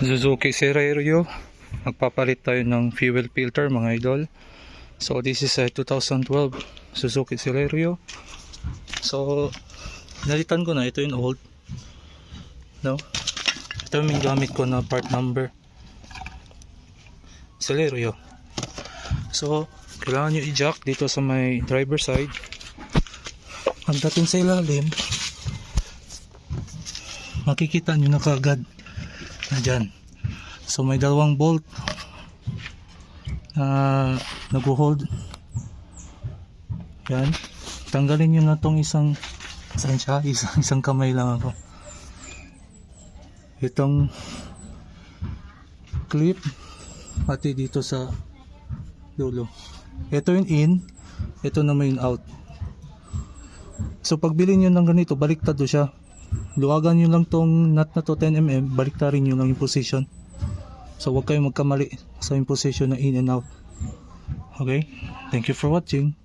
Suzuki Celerio. Magpapalit tayo ng fuel filter mga idol. So this is a 2012 Suzuki Celerio. So nalitan ko na, ito yung old, no? Ito yung gamit ko na part number Celerio. So kailangan nyo i-jack dito sa may driver side. Pagdating sa ilalim, makikita nyo na kaagad na dyan. So may dalawang bolt na nag-hold. Yan. Tanggalin nyo na tong isang kamay lang ako. Itong clip pati dito sa dulo. Ito yung in, ito naman yung out. So pag bilhin nyo ng ganito, baliktad siya. Luwagan nyo lang tong nut na to 10mm, baliktarin nyo lang yung position. So huwag kayong magkamali sa yung position na in and out. Okay, thank you for watching.